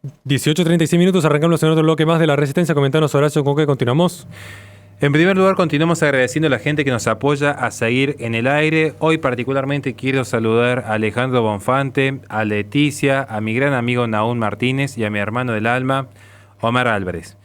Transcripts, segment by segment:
18:36 minutos, arrancamos en otro bloque más de La Resistencia. Comentanos, Horacio, ¿con qué continuamos? En primer lugar, continuamos agradeciendo a la gente que nos apoya a seguir en el aire. Hoy particularmente quiero saludar a Alejandro Bonfante, a Leticia, a mi gran amigo Naún Martínez y a mi hermano del alma, Omar Álvarez.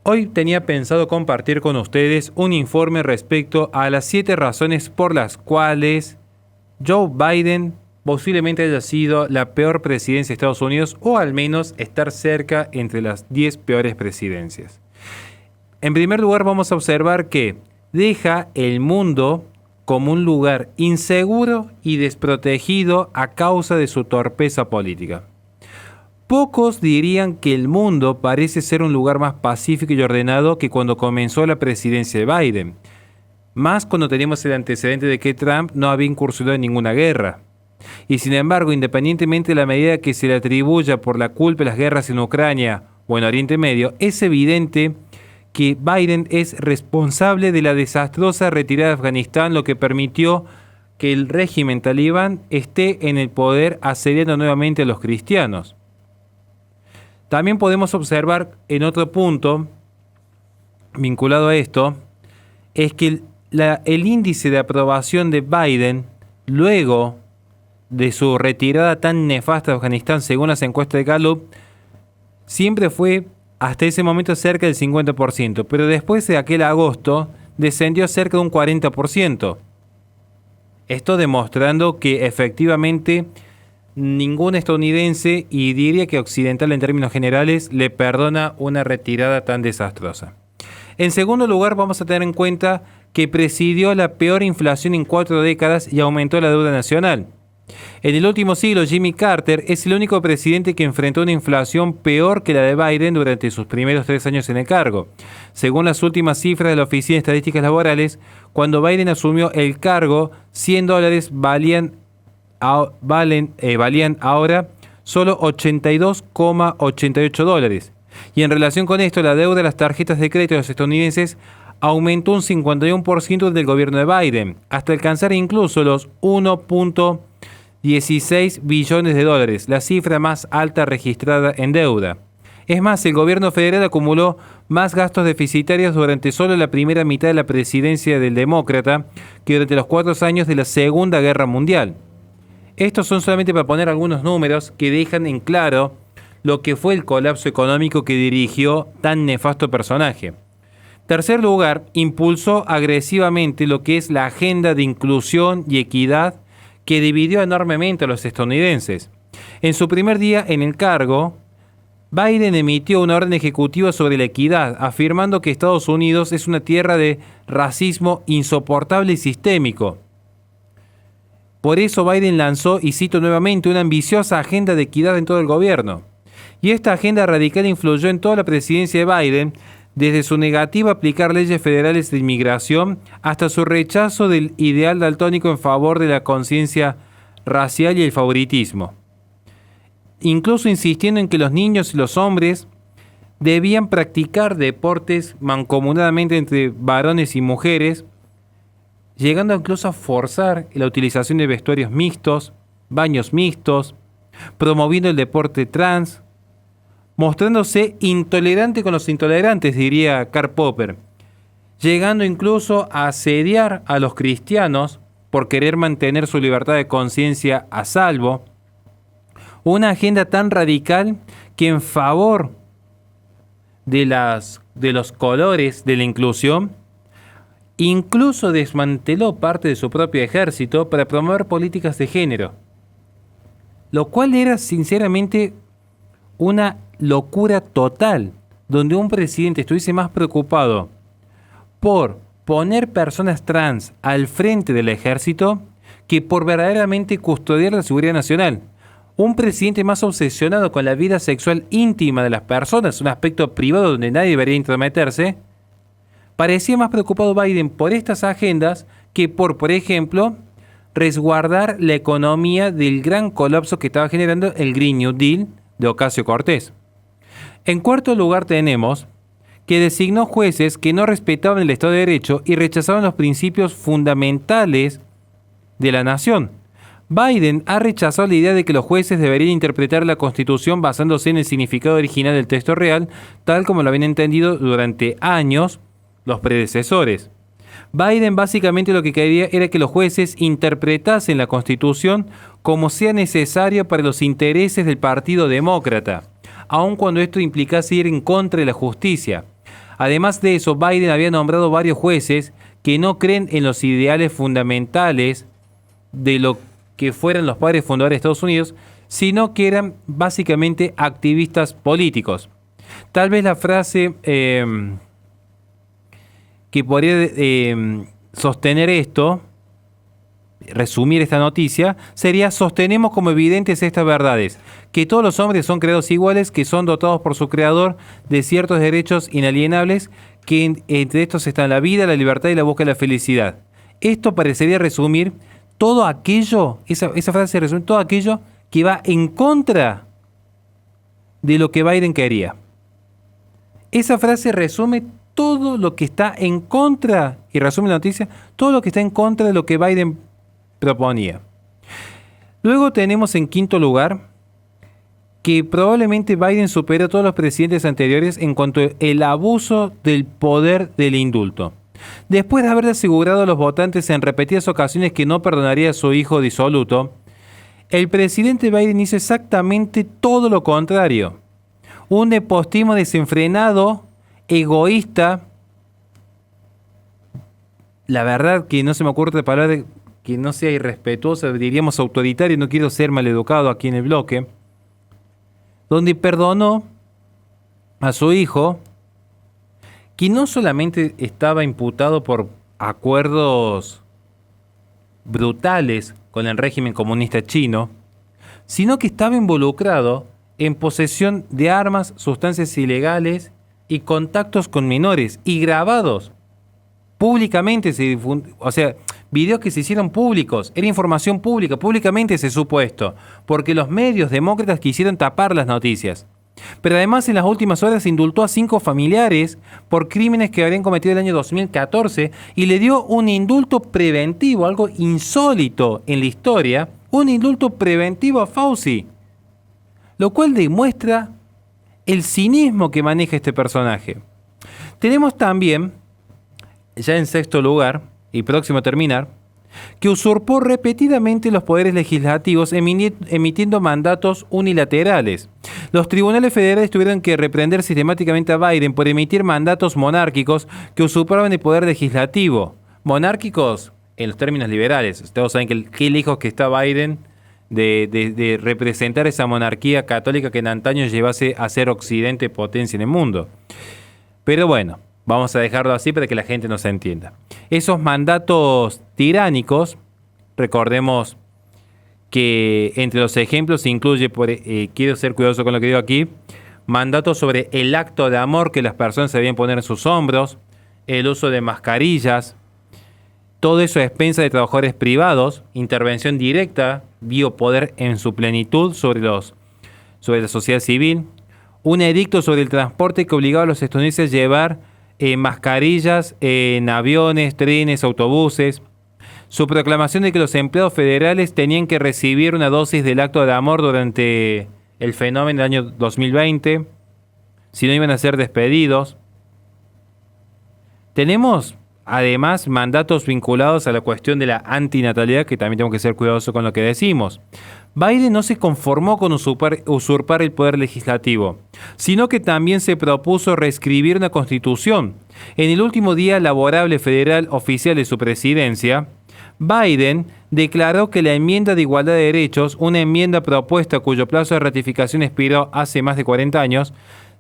Hoy tenía pensado compartir con ustedes un informe respecto a las 7 razones por las cuales Joe Biden posiblemente haya sido la peor presidencia de Estados Unidos, o al menos estar cerca entre las 10 peores presidencias. En primer lugar, vamos a observar que deja el mundo como un lugar inseguro y desprotegido a causa de su torpeza política. Pocos dirían que el mundo parece ser un lugar más pacífico y ordenado que cuando comenzó la presidencia de Biden, más cuando teníamos el antecedente de que Trump no había incursionado en ninguna guerra. Y sin embargo, independientemente de la medida que se le atribuya por la culpa de las guerras en Ucrania o en Oriente Medio, es evidente que Biden es responsable de la desastrosa retirada de Afganistán, lo que permitió que el régimen talibán esté en el poder, asediando nuevamente a los cristianos. También podemos observar en otro punto vinculado a esto, es que el índice de aprobación de Biden, luego de su retirada tan nefasta de Afganistán, según las encuestas de Gallup, siempre fue hasta ese momento cerca del 50%, pero después de aquel agosto descendió a cerca de un 40%. Esto demostrando que efectivamente ningún estadounidense, y diría que occidental en términos generales, le perdona una retirada tan desastrosa. En segundo lugar, vamos a tener en cuenta que presidió la peor inflación en 4 décadas y aumentó la deuda nacional. En el último siglo, Jimmy Carter es el único presidente que enfrentó una inflación peor que la de Biden durante sus primeros 3 años en el cargo. Según las últimas cifras de la Oficina de Estadísticas Laborales, cuando Biden asumió el cargo, $100 valían ahora solo $82,88. Y en relación con esto, la deuda de las tarjetas de crédito de los estadounidenses aumentó un 51% del gobierno de Biden, hasta alcanzar incluso los 1.16 billones de dólares, la cifra más alta registrada en deuda. Es más, el gobierno federal acumuló más gastos deficitarios durante solo la primera mitad de la presidencia del demócrata que durante los 4 años de la Segunda Guerra Mundial. Estos son solamente para poner algunos números que dejan en claro lo que fue el colapso económico que dirigió tan nefasto personaje. Tercer lugar, impulsó agresivamente lo que es la agenda de inclusión y equidad que dividió enormemente a los estadounidenses. En su primer día en el cargo, Biden emitió una orden ejecutiva sobre la equidad, afirmando que Estados Unidos es una tierra de racismo insoportable y sistémico. Por eso Biden lanzó, y cito nuevamente, una ambiciosa agenda de equidad en todo el gobierno. Y esta agenda radical influyó en toda la presidencia de Biden, desde su negativa a aplicar leyes federales de inmigración hasta su rechazo del ideal daltónico en favor de la conciencia racial y el favoritismo. Incluso insistiendo en que los niños y los hombres debían practicar deportes mancomunadamente entre varones y mujeres, llegando incluso a forzar la utilización de vestuarios mixtos, baños mixtos, promoviendo el deporte trans, mostrándose intolerante con los intolerantes, diría Karl Popper, llegando incluso a asediar a los cristianos por querer mantener su libertad de conciencia a salvo. Una agenda tan radical que en favor de los colores de la inclusión, incluso desmanteló parte de su propio ejército para promover políticas de género, lo cual era sinceramente una locura total, donde un presidente estuviese más preocupado por poner personas trans al frente del ejército que por verdaderamente custodiar la seguridad nacional. Un presidente más obsesionado con la vida sexual íntima de las personas, un aspecto privado donde nadie debería intrometerse. Parecía más preocupado Biden por estas agendas que por ejemplo, resguardar la economía del gran colapso que estaba generando el Green New Deal de Ocasio Cortés. En cuarto lugar tenemos que designó jueces que no respetaban el Estado de Derecho y rechazaban los principios fundamentales de la nación. Biden ha rechazado la idea de que los jueces deberían interpretar la Constitución basándose en el significado original del texto real, tal como lo habían entendido durante años los predecesores. Biden básicamente lo que quería era que los jueces interpretasen la Constitución como sea necesario para los intereses del Partido Demócrata, aun cuando esto implicase ir en contra de la justicia. Además de eso, Biden había nombrado varios jueces que no creen en los ideales fundamentales de lo que fueran los padres fundadores de Estados Unidos, sino que eran básicamente activistas políticos. Tal vez la frase que podría sostener esto, resumir esta noticia, sería: sostenemos como evidentes estas verdades, que todos los hombres son creados iguales, que son dotados por su creador de ciertos derechos inalienables, que entre estos están la vida, la libertad y la búsqueda de la felicidad. Esto parecería resumir todo aquello, esa frase resume todo aquello que va en contra de lo que Biden quería. Esa frase resume todo lo que está en contra, y resume la noticia, todo lo que está en contra de lo que Biden proponía. Luego tenemos en quinto lugar que probablemente Biden supera a todos los presidentes anteriores en cuanto al abuso del poder del indulto. Después de haber asegurado a los votantes en repetidas ocasiones que no perdonaría a su hijo disoluto, el presidente Biden hizo exactamente todo lo contrario. Un nepotismo desenfrenado, egoísta, la verdad que no se me ocurre otra palabra que no sea irrespetuosa, diríamos autoritario, no quiero ser maleducado aquí en el bloque, donde perdonó a su hijo, que no solamente estaba imputado por acuerdos brutales con el régimen comunista chino, sino que estaba involucrado en posesión de armas, sustancias ilegales y contactos con menores, y grabados públicamente, o sea, videos que se hicieron públicos, era información pública, públicamente se supo esto, porque los medios demócratas quisieron tapar las noticias. Pero además en las últimas horas indultó a 5 familiares por crímenes que habrían cometido el año 2014 y le dio un indulto preventivo, algo insólito en la historia, un indulto preventivo a Fauci, lo cual demuestra el cinismo que maneja este personaje. Tenemos también, ya en sexto lugar, y próximo a terminar, que usurpó repetidamente los poderes legislativos emitiendo mandatos unilaterales. Los tribunales federales tuvieron que reprender sistemáticamente a Biden por emitir mandatos monárquicos que usurpaban el poder legislativo. Monárquicos en los términos liberales. Todos saben que qué lejos que está Biden de representar esa monarquía católica que en antaño llevase a ser Occidente potencia en el mundo. Pero bueno, vamos a dejarlo así para que la gente nos entienda. Esos mandatos tiránicos, recordemos que entre los ejemplos se incluye, quiero ser cuidadoso con lo que digo aquí, mandatos sobre el acto de amor que las personas debían poner en sus hombros, el uso de mascarillas, todo eso a expensas de trabajadores privados, intervención directa, biopoder en su plenitud sobre la sociedad civil, un edicto sobre el transporte que obligaba a los estadounidenses a llevar mascarillas en aviones, trenes, autobuses. Su proclamación de que los empleados federales tenían que recibir una dosis del acto de amor durante el fenómeno del año 2020, si no iban a ser despedidos. Tenemos además mandatos vinculados a la cuestión de la antinatalidad, que también tenemos que ser cuidadosos con lo que decimos. Biden no se conformó con usurpar el poder legislativo, sino que también se propuso reescribir una constitución. En el último día laborable federal oficial de su presidencia, Biden declaró que la enmienda de igualdad de derechos, una enmienda propuesta cuyo plazo de ratificación expiró hace más de 40 años,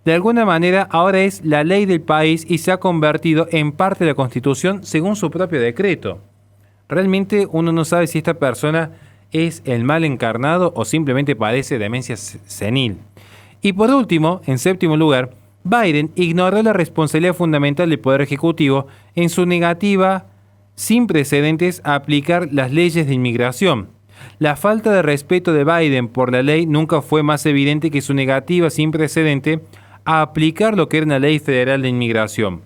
de alguna manera ahora es la ley del país y se ha convertido en parte de la Constitución según su propio decreto. Realmente uno no sabe si esta persona es el mal encarnado o simplemente padece demencia senil. Y por último, en séptimo lugar, Biden ignoró la responsabilidad fundamental del Poder Ejecutivo en su negativa sin precedentes a aplicar las leyes de inmigración. La falta de respeto de Biden por la ley nunca fue más evidente que su negativa sin precedente a aplicar lo que era una ley federal de inmigración.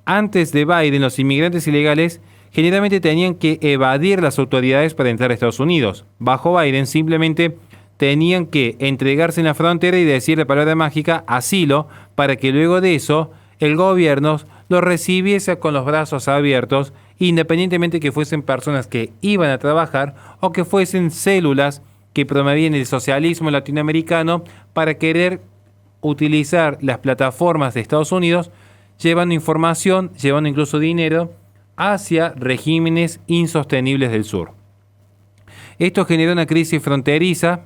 Antes de Biden, los inmigrantes ilegales generalmente tenían que evadir las autoridades para entrar a Estados Unidos. Bajo Biden simplemente tenían que entregarse en la frontera y decir la palabra mágica asilo, para que luego de eso el gobierno los recibiese con los brazos abiertos, independientemente que fuesen personas que iban a trabajar o que fuesen células que promovían el socialismo latinoamericano para querer utilizar las plataformas de Estados Unidos, llevando información, llevando incluso dinero hacia regímenes insostenibles del sur. Esto generó una crisis fronteriza,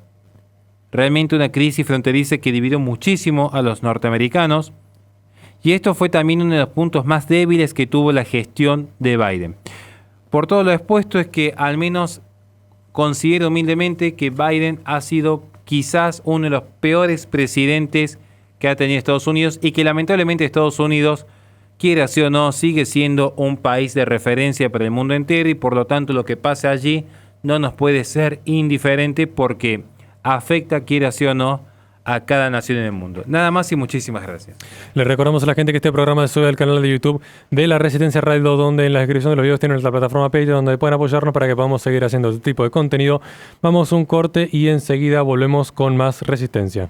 realmente una crisis fronteriza que dividió muchísimo a los norteamericanos, y esto fue también uno de los puntos más débiles que tuvo la gestión de Biden. Por todo lo expuesto es que al menos considero humildemente que Biden ha sido quizás uno de los peores presidentes que ha tenido Estados Unidos, y que lamentablemente Estados Unidos, quiera sí o no, sigue siendo un país de referencia para el mundo entero, y por lo tanto lo que pase allí no nos puede ser indiferente porque afecta, quiera sí o no, a cada nación en el mundo. Nada más y muchísimas gracias. Les recordamos a la gente que este programa se sube al canal de YouTube de La Resistencia Radio, donde en la descripción de los videos tienen la plataforma Patreon, donde pueden apoyarnos para que podamos seguir haciendo este tipo de contenido. Vamos a un corte y enseguida volvemos con más Resistencia.